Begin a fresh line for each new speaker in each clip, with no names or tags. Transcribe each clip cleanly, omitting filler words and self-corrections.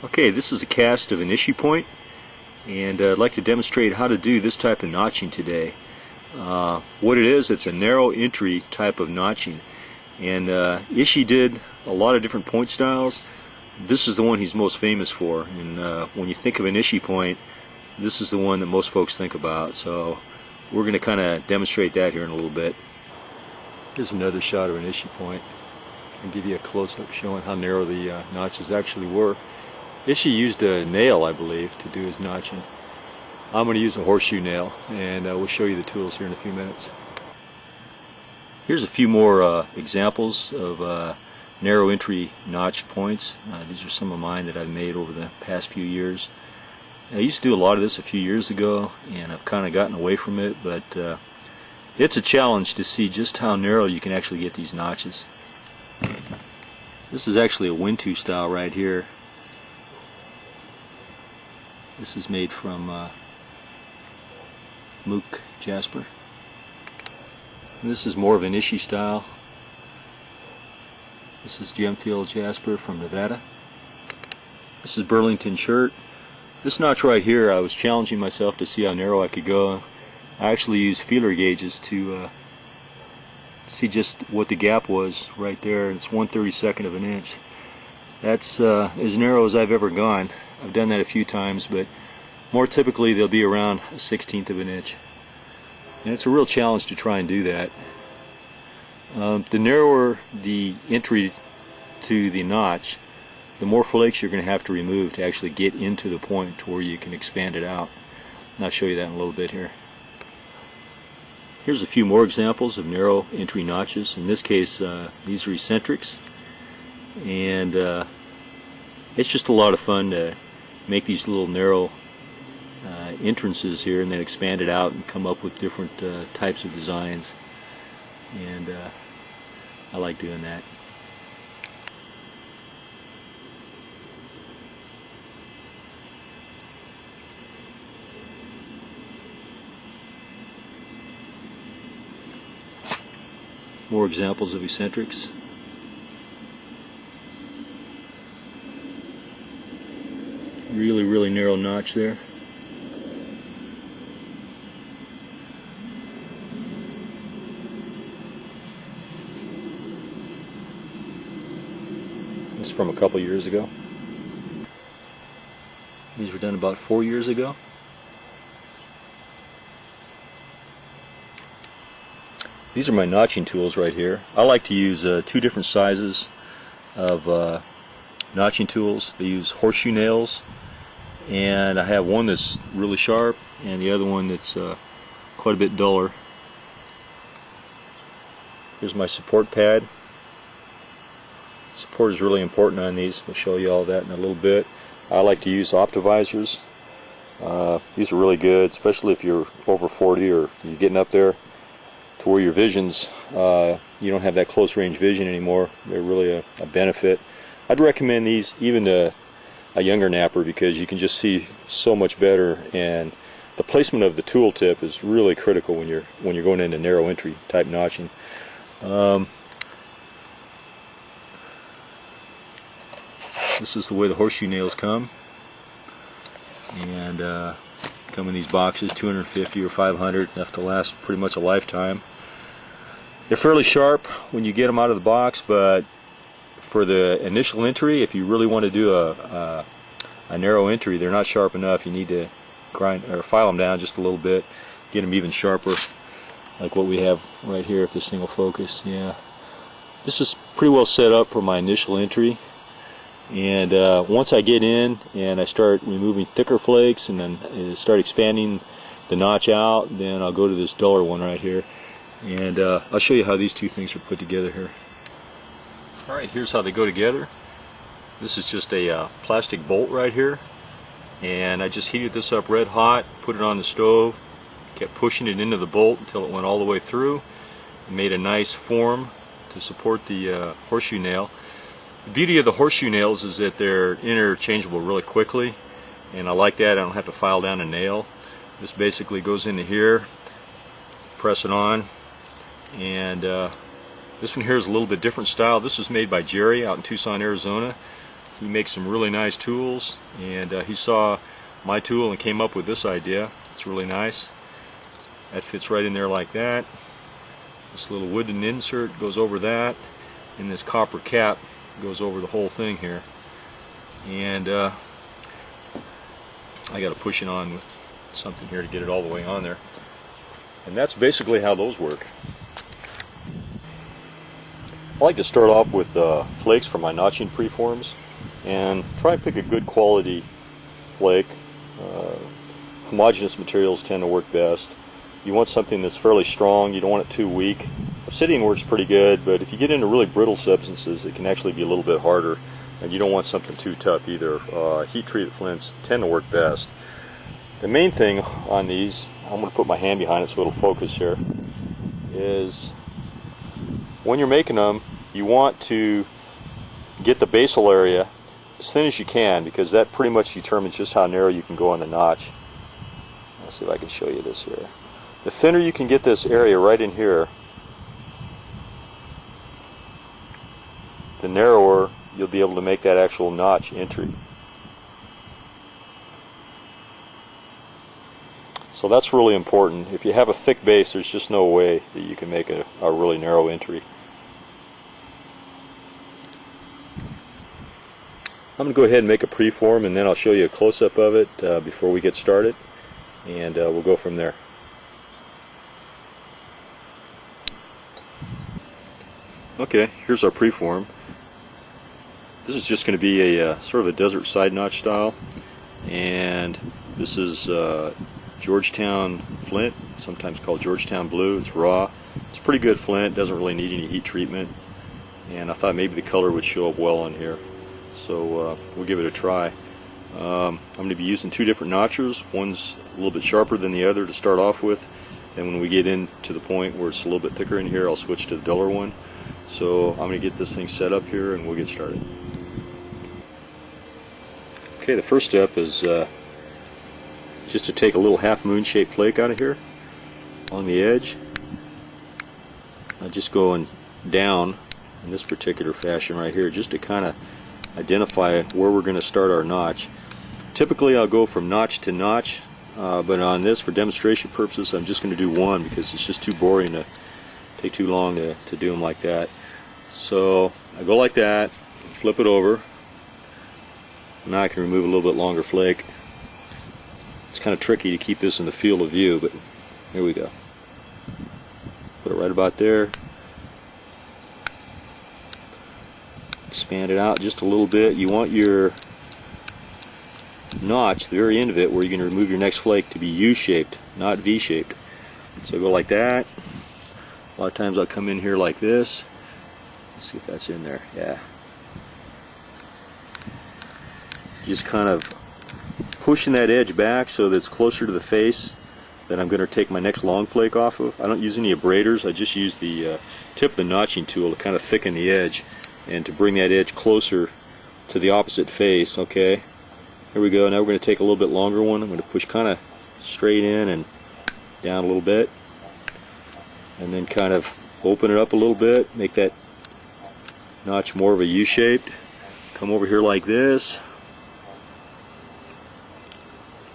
Okay, this is a cast of an Ishi point, and I'd like to demonstrate how to do this type of notching today. What it is, it's a narrow entry type of notching, and Ishi did a lot of different point styles. This is the one he's most famous for, and when you think of an Ishi point, this is the one that most folks think about. So we're going to kind of demonstrate that here in a little bit. Here's another shot of an Ishi point. I'll give you a close-up showing how narrow the notches actually were. Ishi used a nail, I believe, to do his notching. I'm going to use a horseshoe nail, and we'll show you the tools here in a few minutes. Here's a few more examples of narrow entry notched points. These are some of mine that I've made over the past few years. I used to do a lot of this a few years ago, and I've kind of gotten away from it, but it's a challenge to see just how narrow you can actually get these notches. This is actually a Wintu style right here. This is made from mook jasper. And this is more of an Ishi style. This is gemfield jasper from Nevada. This is Burlington shirt. This notch right here, I was challenging myself to see how narrow I could go. I actually used feeler gauges to see just what the gap was right there. It's 1/32 of an inch. That's as narrow as I've ever gone. I've done that a few times, but more typically they'll be around 1/16 of an inch. And it's a real challenge to try and do that. The narrower the entry to the notch, the more flakes you're going to have to remove to actually get into the point to where you can expand it out. And I'll show you that in a little bit here. Here's a few more examples of narrow entry notches. In this case, these are eccentrics, and it's just a lot of fun to make these little narrow entrances here and then expand it out and come up with different types of designs, and I like doing that. More examples of eccentrics. Really narrow notch there. This is from a couple years ago. These were done about 4 years ago. These are my notching tools right here. I like to use two different sizes of notching tools. They use horseshoe nails, and I have one that's really sharp and the other one that's quite a bit duller. Here's my support pad. Support is really important on these. We'll show you all that in a little bit. I like to use optivisors. These are really good, especially if you're over 40 or you're getting up there to where your visions, you don't have that close range vision anymore. They're really a benefit. I'd recommend these even to a younger napper because you can just see so much better, and the placement of the tool tip is really critical when you're going into narrow entry type notching. This is the way the horseshoe nails come, and come in these boxes, 250 or 500, enough to last pretty much a lifetime. They're fairly sharp when you get them out of the box, but for the initial entry, if you really want to do a narrow entry, they're not sharp enough. You need to grind or file them down just a little bit, get them even sharper, like what we have right here. If this thing will focus, yeah. This is pretty well set up for my initial entry, and once I get in and I start removing thicker flakes and then start expanding the notch out, then I'll go to this duller one right here, and I'll show you how these two things are put together here. Alright, here's how they go together. This is just a plastic bolt right here, and I just heated this up red hot, put it on the stove, kept pushing it into the bolt until it went all the way through, and made a nice form to support the horseshoe nail. The beauty of the horseshoe nails is that they're interchangeable really quickly, and I like that. I don't have to file down a nail. This basically goes into here, press it on, and this one here is a little bit different style. This was made by Jerry out in Tucson, Arizona. he makes some really nice tools, and he saw my tool and came up with this idea. It's really nice. That fits right in there like that. This little wooden insert goes over that, and this copper cap goes over the whole thing here. And I got to push it on with something here to get it all the way on there. And that's basically how those work. I like to start off with flakes for my notching preforms, and try and pick a good quality flake. Homogeneous materials tend to work best. You want something that's fairly strong, you don't want it too weak. Obsidian works pretty good, but if you get into really brittle substances, it can actually be a little bit harder, and you don't want something too tough either. Heat-treated flints tend to work best. The main thing on these, I'm going to put my hand behind it so it'll focus here, is when you're making them, you want to get the basal area as thin as you can, because that pretty much determines just how narrow you can go on the notch. Let's see if I can show you this here. The thinner you can get this area right in here, the narrower you'll be able to make that actual notch entry. So that's really important. If you have a thick base, there's just no way that you can make a really narrow entry. I'm going to go ahead and make a preform, and then I'll show you a close-up of it before we get started, and we'll go from there. Okay, here's our preform. This is just going to be a sort of a desert side notch style, and this is Georgetown flint, sometimes called Georgetown blue. It's raw. It's pretty good flint, doesn't really need any heat treatment, and I thought maybe the color would show up well on here, so we'll give it a try. I'm going to be using two different notchers. One's a little bit sharper than the other to start off with, and when we get into the point where it's a little bit thicker in here, I'll switch to the duller one. So I'm going to get this thing set up here and we'll get started. Okay, the first step is just to take a little half moon shaped flake out of here on the edge. I'm just going down in this particular fashion right here, just to kind of identify where we're going to start our notch. Typically I'll go from notch to notch, but on this, for demonstration purposes, I'm just going to do one because it's just too boring to take too long to do them like that. So I go like that, flip it over. Now I can remove a little bit longer flake. It's kind of tricky to keep this in the field of view, but here we go. Put it right about there. Expand it out just a little bit. You want your notch, the very end of it, where you're going to remove your next flake, to be U-shaped, not V-shaped. So go like that. A lot of times I'll come in here like this. Let's see if that's in there. Yeah. Just kind of pushing that edge back so that it's closer to the face that I'm going to take my next long flake off of. I don't use any abraders. I just use the tip of the notching tool to kind of thicken the edge and to bring that edge closer to the opposite face. Okay. Here we go. Now we're going to take a little bit longer one. I'm going to push kind of straight in and down a little bit, and then kind of open it up a little bit, make that notch more of a U-shaped. Come over here like this,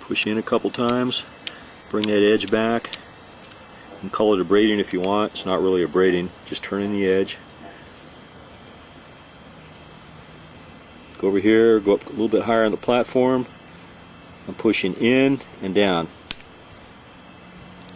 push in a couple times, bring that edge back, and call it a braiding if you want. It's not really a braiding, just turning the edge. Go over here, go up a little bit higher on the platform. I'm pushing in and down.